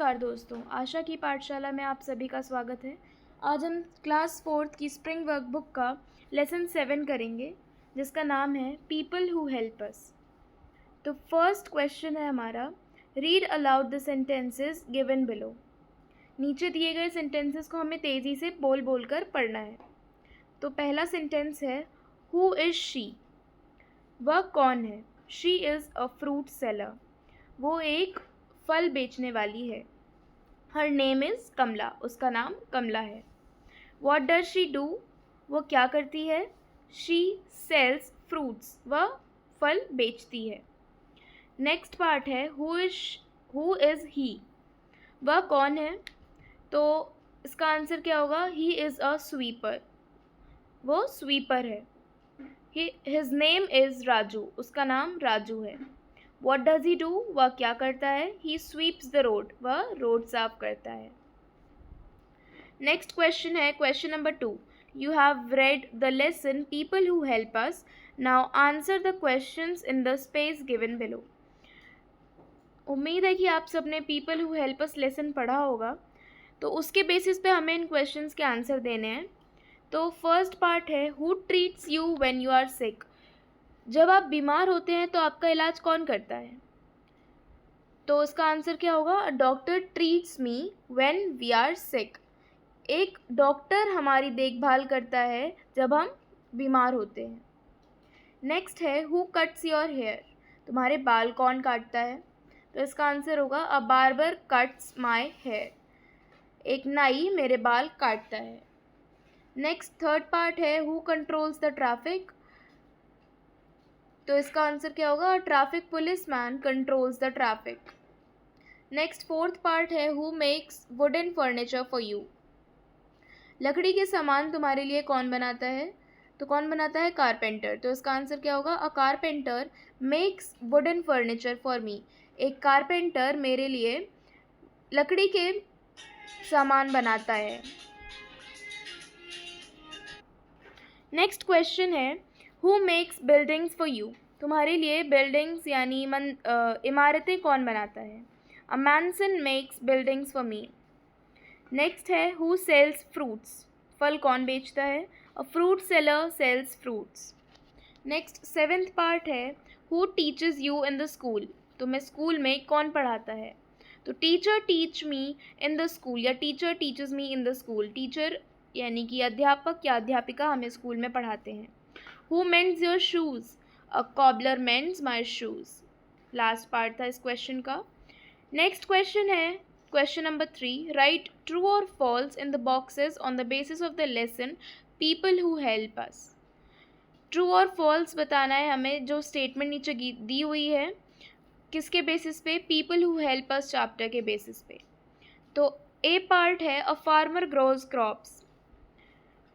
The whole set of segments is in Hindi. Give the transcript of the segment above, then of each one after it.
नमस्कार दोस्तों, आशा की पाठशाला में आप सभी का स्वागत है। आज हम क्लास 4th की स्प्रिंग वर्कबुक का लेसन 7 करेंगे, जिसका नाम है पीपल हु हेल्प अस। तो फर्स्ट क्वेश्चन है हमारा, read aloud the sentences given below. नीचे दिए गए सेंटेंसेस को हमें तेज़ी से बोल बोल कर पढ़ना है। तो पहला सेंटेंस है, हु इज़ शी। वह कौन है? She is a fruit seller. वो एक फल बेचने वाली है। हर नेम इज़ कमला। उसका नाम कमला है। What does she do. वो क्या करती है? She sales fruits. वह फल बेचती है। नेक्स्ट पार्ट है, हु इज़ ही। वह कौन है? तो इसका आंसर क्या होगा? He is a sweeper. वो स्वीपर है। His name is Raju. उसका नाम राजू है। What does he do? वह क्या करता है? He sweeps the road. वह रोड साफ करता है। नेक्स्ट क्वेश्चन है question number 2। You have read the lesson people who help us. Now answer the questions in the space given below. उम्मीद है कि आप सबने people who help us lesson पढ़ा होगा, तो उसके बेसिस पे हमें इन क्वेश्चंस के आंसर देने हैं। तो फर्स्ट पार्ट है, who treats you when you are sick. जब आप बीमार होते हैं तो आपका इलाज कौन करता है? तो उसका आंसर क्या होगा? Doctor treats me when we are sick. एक डॉक्टर हमारी देखभाल करता है जब हम बीमार होते हैं। नेक्स्ट है, हु कट्स योर हेयर। तुम्हारे बाल कौन काटता है? तो इसका आंसर होगा, a barber cuts my hair. एक नाई मेरे बाल काटता है। नेक्स्ट थर्ड पार्ट है, हु कंट्रोल्स द ट्रैफिक। तो इसका आंसर क्या होगा? Traffic police man controls the traffic. Next fourth part है, who makes wooden furniture for you. लकड़ी के सामान तुम्हारे लिए कौन बनाता है? तो कौन बनाता है? कारपेंटर। तो इसका आंसर क्या होगा? A carpenter makes wooden furniture for me. एक कारपेंटर मेरे लिए लकड़ी के सामान बनाता है। नेक्स्ट क्वेश्चन है, who makes buildings for you. तुम्हारे लिए बिल्डिंग्स यानी इमारतें कौन बनाता है? A mason makes buildings for me. Next है, हु सेल्स फ्रूट्स। फल कौन बेचता है? A fruit seller sells fruits. Next seventh part है, who teaches you in the school. तुम्हें स्कूल में कौन पढ़ाता है? तो teacher teach me in the school या teacher teaches me in the school. Teacher यानी कि अध्यापक या अध्यापिका हमें स्कूल में पढ़ाते हैं। Who mends your shoes. A cobbler mends my shoes. Last part था इस क्वेश्चन का। नेक्स्ट क्वेश्चन है क्वेश्चन नंबर 3। राइट ट्रू और false in the boxes on the basis of the lesson people who help us. True और फॉल्स बताना है हमें, जो स्टेटमेंट नीचे दी हुई है किसके बेसिस पे? People who help us chapter के बेसिस पे। तो ए पार्ट है, अ फार्मर ग्रोज क्रॉप्स।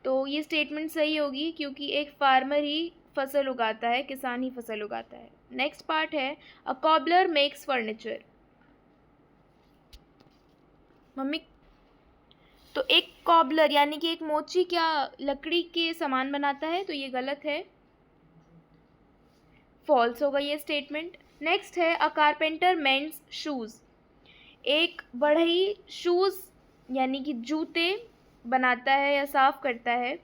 तो ये स्टेटमेंट सही होगी क्योंकि एक फार्मर ही फसल उगाता है, किसान ही फसल उगाता है। नेक्स्ट पार्ट है, अ कॉबलर मेक्स फर्नीचर। मम्मी, तो एक कॉबलर यानी कि एक मोची क्या लकड़ी के सामान बनाता है? तो ये गलत है, फॉल्स होगा ये स्टेटमेंट। नेक्स्ट है, अ कारपेंटर मेंड्स शूज़। एक बढ़ई शूज़ यानी कि जूते बनाता है या साफ़ करता है,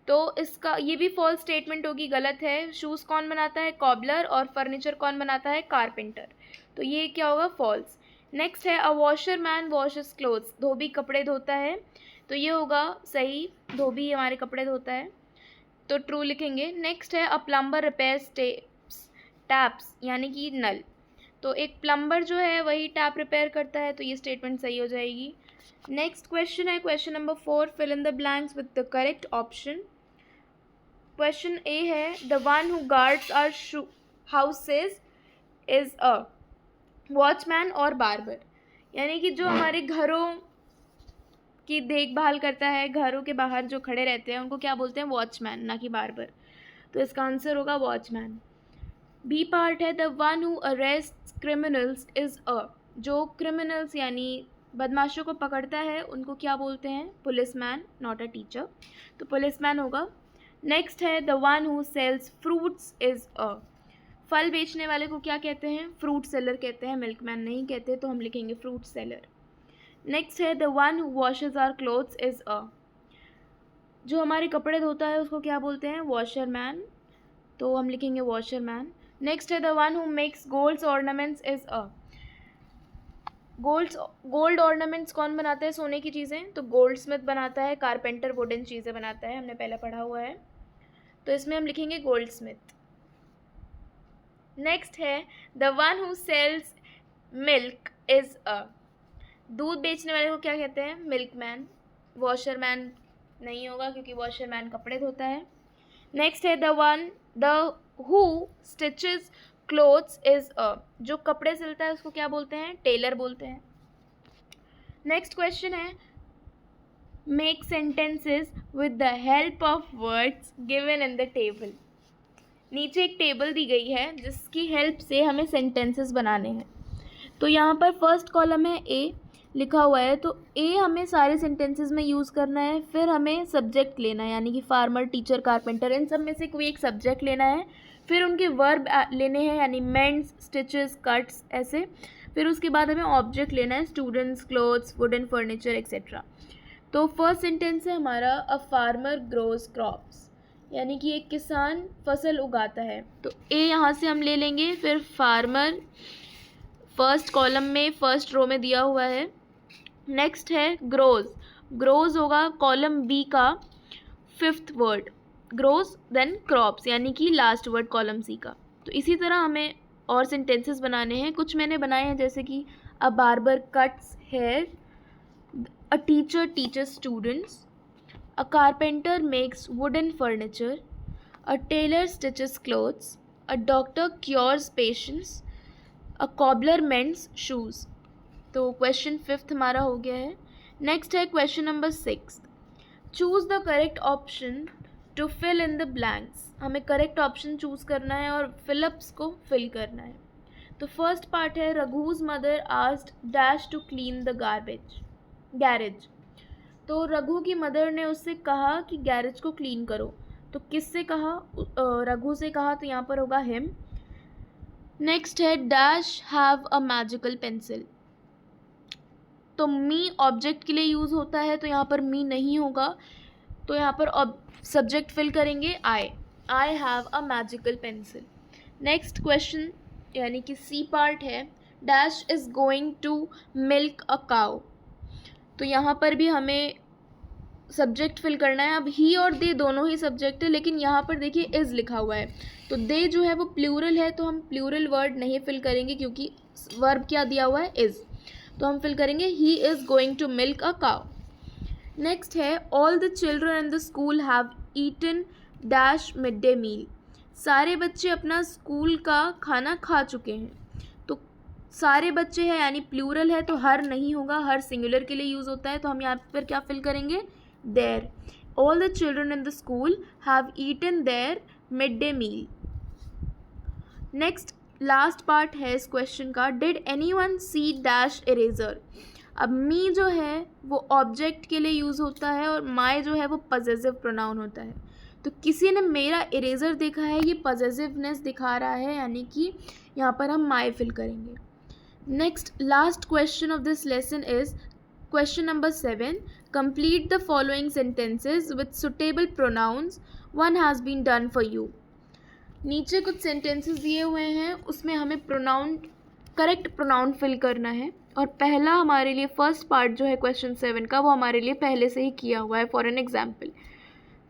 तो इसका ये भी फॉल्स स्टेटमेंट होगी, गलत है। शूज़ कौन बनाता है? कॉबलर। और फर्नीचर कौन बनाता है? कारपेंटर। तो ये क्या होगा? फॉल्स। नेक्स्ट है, अ वॉशर मैन वॉशेस क्लोथ्स। धोबी कपड़े धोता है, तो ये होगा सही, धोबी हमारे कपड़े धोता है, तो ट्रू लिखेंगे। नेक्स्ट है, अ प्लम्बर रिपेयर्स टैप्स यानी कि नल। तो एक प्लम्बर जो है वही टैप रिपेयर करता है, तो ये स्टेटमेंट सही हो जाएगी। नेक्स्ट क्वेश्चन है question number 4। Fill in the blanks with the correct option. Question A है, the one who guards our houses is a watchman और बार्बर। यानी कि जो हमारे घरों की देखभाल करता है, घरों के बाहर जो खड़े रहते हैं उनको क्या बोलते हैं? वॉचमैन, ना कि बार्बर। तो इसका आंसर होगा वॉचमैन। बी पार्ट है, the one who arrest criminals is a. जो क्रिमिनल्स यानी बदमाशों को पकड़ता है उनको क्या बोलते हैं? Policeman, not a teacher. तो पुलिसमैन होगा। नेक्स्ट है, the one who sells fruits is a. फल बेचने वाले को क्या कहते हैं? फ्रूट सेलर कहते हैं, मिल्कमैन नहीं कहते, तो हम लिखेंगे फ्रूट सेलर। नेक्स्ट है the one who washes our clothes is a, जो हमारे कपड़े धोता है उसको क्या बोलते हैं? वॉशर मैन, तो हम लिखेंगे वॉशर मैन। नेक्स्ट है the one who makes golds ornaments is a, gold ornaments कौन बनाता है? सोने की चीज़ें, तो गोल्ड स्मिथ बनाता है। कारपेंटर वुडन चीज़ें बनाता है, हमने पहले पढ़ा हुआ है, तो इसमें हम लिखेंगे गोल्ड स्मिथ। नेक्स्ट है the one who sells milk is a, दूध बेचने वाले को क्या कहते हैं? मिल्कमैन। वॉशर मैन नहीं होगा क्योंकि वॉशर मैन कपड़े धोता है। नेक्स्ट है the who stitches clothes is a, जो कपड़े सिलता है उसको क्या बोलते हैं? टेलर बोलते हैं। नेक्स्ट क्वेश्चन है make sentences with the help of words given in the table. नीचे एक टेबल दी गई है जिसकी हेल्प से हमें सेंटेंसेस बनाने हैं। तो यहाँ पर फर्स्ट कॉलम है ए लिखा हुआ है, तो ए हमें सारे सेंटेंसेस में यूज़ करना है। फिर हमें सब्जेक्ट लेना है, यानी कि फार्मर, टीचर, कारपेंटर, इन सब में से कोई एक सब्जेक्ट लेना है। फिर उनके वर्ब लेने हैं, यानी मेंड्स, स्टिचेस, कट्स, ऐसे। फिर उसके बाद हमें ऑब्जेक्ट लेना है, students, clothes, wooden furniture etcetera. तो फर्स्ट सेंटेंस है हमारा अ फार्मर ग्रोज क्रॉप्स, यानी कि एक किसान फसल उगाता है। तो ए यहाँ से हम ले लेंगे। फिर फार्मर फर्स्ट कॉलम में फर्स्ट रो में दिया हुआ है। नेक्स्ट है ग्रोज, ग्रोज होगा कॉलम बी का fifth word, grows then crops, यानी कि लास्ट वर्ड कॉलम सी का। तो इसी तरह हमें और सेंटेंसेस बनाने हैं। कुछ मैंने बनाए हैं, जैसे कि a barber cuts hair, a teacher teachers students, a carpenter makes wooden furniture, a tailor stitches clothes, a doctor cures patients, a cobbler mends shoes. तो क्वेश्चन फिफ्थ हमारा हो गया है। नेक्स्ट है question number 6, choose the correct option to fill in the blanks. हमें करेक्ट ऑप्शन चूज़ करना है और फिलअप्स को फिल करना है। तो फर्स्ट पार्ट है Raghu's mother asked dash to clean the garage. तो रघु की मदर ने उससे कहा कि गैरेज को क्लीन करो। तो किससे कहा? रघु से कहा, तो यहाँ पर होगा हिम। नेक्स्ट है dash have a magical pencil. तो मी ऑब्जेक्ट के लिए यूज़ होता है, तो यहाँ पर मी नहीं होगा, तो यहाँ पर सब्जेक्ट फिल करेंगे I have a magical pencil. Next question यानी कि सी पार्ट है dash is going to milk a cow. तो यहाँ पर भी हमें सब्जेक्ट फिल करना है। अब ही और दे दोनों ही सब्जेक्ट है, लेकिन यहाँ पर देखिए इज़ लिखा हुआ है, तो दे जो है वो प्लूरल है, तो हम प्लूरल वर्ड नहीं फिल करेंगे क्योंकि वर्ब क्या दिया हुआ है? इज़। तो हम फिल करेंगे he is going to milk a cow. Next है all the children in the school have eaten dash mid day meal. सारे बच्चे अपना स्कूल का खाना खा चुके हैं। तो सारे बच्चे हैं यानी प्लूरल है, तो हर नहीं होगा, हर सिंगुलर के लिए यूज़ होता है, तो हम यहाँ पर क्या फिल करेंगे? Their. All the children in the school have eaten their mid day meal. Next last part है इस क्वेश्चन का, did anyone see dash eraser. अब मी जो है वो ऑब्जेक्ट के लिए यूज़ होता है और माई जो है वो पजेसिव प्रोनाउन होता है। तो किसी ने मेरा इरेजर देखा है, ये पजेसिवनेस दिखा रहा है, यानी कि यहाँ पर हम माई फिल करेंगे। Next last question of this lesson is question number 7, complete the following sentences with suitable pronouns, one has been done for you. नीचे कुछ सेंटेंसेस दिए हुए हैं, उसमें हमें प्रोनाउन करेक्ट प्रोनाउन फिल करना है। और पहला हमारे लिए फर्स्ट पार्ट जो है क्वेश्चन 7 का, वो हमारे लिए पहले से ही किया हुआ है फॉर एन एग्जाम्पल।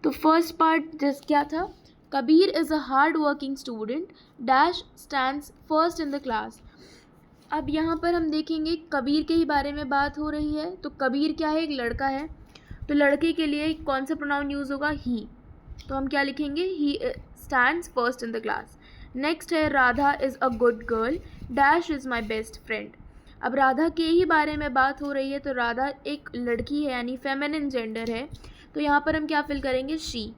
तो फर्स्ट पार्ट जिस क्या था, Kabir is a hard working student dash stands first in the class. अब यहाँ पर हम देखेंगे कबीर के ही बारे में बात हो रही है। तो कबीर क्या है? एक लड़का है, तो लड़के के लिए कौन सा प्रोनाउन यूज़ होगा? ही। तो हम क्या लिखेंगे? He stands first in the class. Next है Radha is a good girl dash is my best friend. अब राधा के ही बारे में बात हो रही है, तो राधा एक लड़की है यानी फेमिनिन जेंडर है, तो यहाँ पर हम क्या फिल करेंगे? She.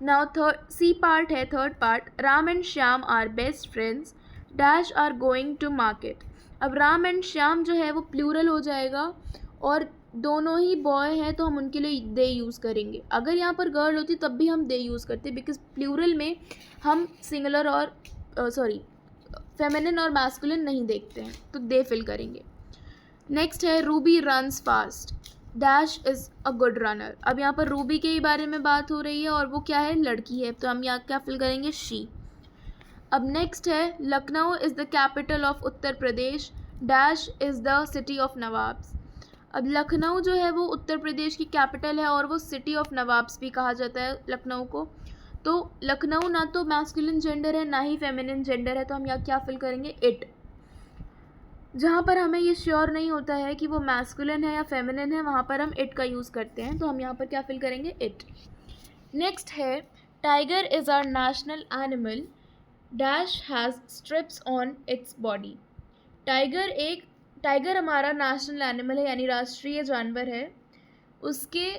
Now third C part है third part, Ram and Shyam are best friends dash are going to market. अब राम एंड श्याम जो है वो प्लूरल हो जाएगा और दोनों ही बॉय हैं, तो हम उनके लिए दे यूज़ करेंगे। अगर यहाँ पर गर्ल होती तब भी हम दे यूज़ करते, बिकॉज प्लूरल में हम सिंगुलर और फेमिनिन और मैस्कुलिन नहीं देखते हैं, तो दे फिल करेंगे। नेक्स्ट है Ruby runs fast, dash is a good runner. अब यहाँ पर रूबी के ही बारे में बात हो रही है और वो क्या है, लड़की है, तो हम यहाँ क्या फिल करेंगे, शी। अब नेक्स्ट है Lucknow is the capital of Uttar Pradesh, dash is the city of nawabs. अब लखनऊ जो है वो उत्तर प्रदेश की कैपिटल है और वो सिटी ऑफ नवाब्स भी कहा जाता है लखनऊ को। तो लखनऊ ना तो मैस्कुलिन जेंडर है ना ही फेमिनिन जेंडर है, तो हम यहाँ क्या फिल करेंगे, इट। जहाँ पर हमें ये श्योर नहीं होता है कि वो मैस्कुलिन है या फेमिनिन है, वहाँ पर हम इट का यूज़ करते हैं, तो हम यहाँ पर क्या फिल करेंगे, इट। नेक्स्ट है tiger is our national animal, dash has stripes on its body. Tiger हमारा नेशनल एनिमल है यानी राष्ट्रीय जानवर है, उसके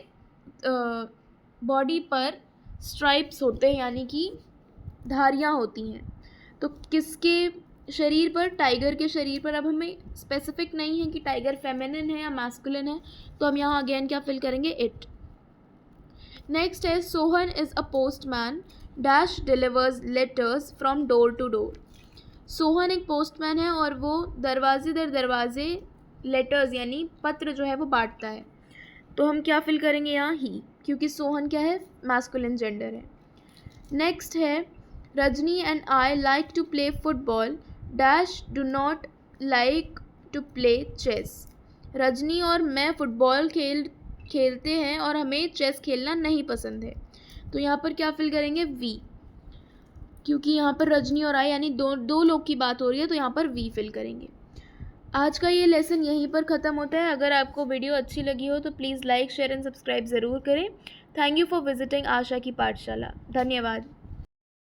बॉडी पर स्ट्राइप्स होते हैं यानी कि धारियाँ होती हैं। तो किसके शरीर पर, टाइगर के शरीर पर। अब हमें स्पेसिफिक नहीं है कि टाइगर फेमिनिन है या मैस्कुलिन है, तो हम यहाँ अगेन क्या फिल करेंगे, इट। नेक्स्ट है Sohan is a postman, dash delivers letters from door to door. Sohan एक पोस्टमैन है और वो दरवाजे दर दरवाजे लेटर्स यानी पत्र जो है वो बांटता है, तो हम क्या फिल करेंगे यहाँ, ही, क्योंकि सोहन क्या है, मैस्कुलिन जेंडर है। नेक्स्ट है Rajni and I like to play football, dash do not like to play chess. Rajni और मैं फुटबॉल खेलते हैं और हमें चेस खेलना नहीं पसंद है, तो यहाँ पर क्या फिल करेंगे, वी, क्योंकि यहाँ पर रजनी और आई यानी दो लोग की बात हो रही है, तो यहाँ पर वी फिल करेंगे। आज का ये लेसन यहीं पर ख़त्म होता है। अगर आपको वीडियो अच्छी लगी हो तो please like, share and subscribe ज़रूर करें। थैंक यू फॉर विजिटिंग आशा की पाठशाला। धन्यवाद।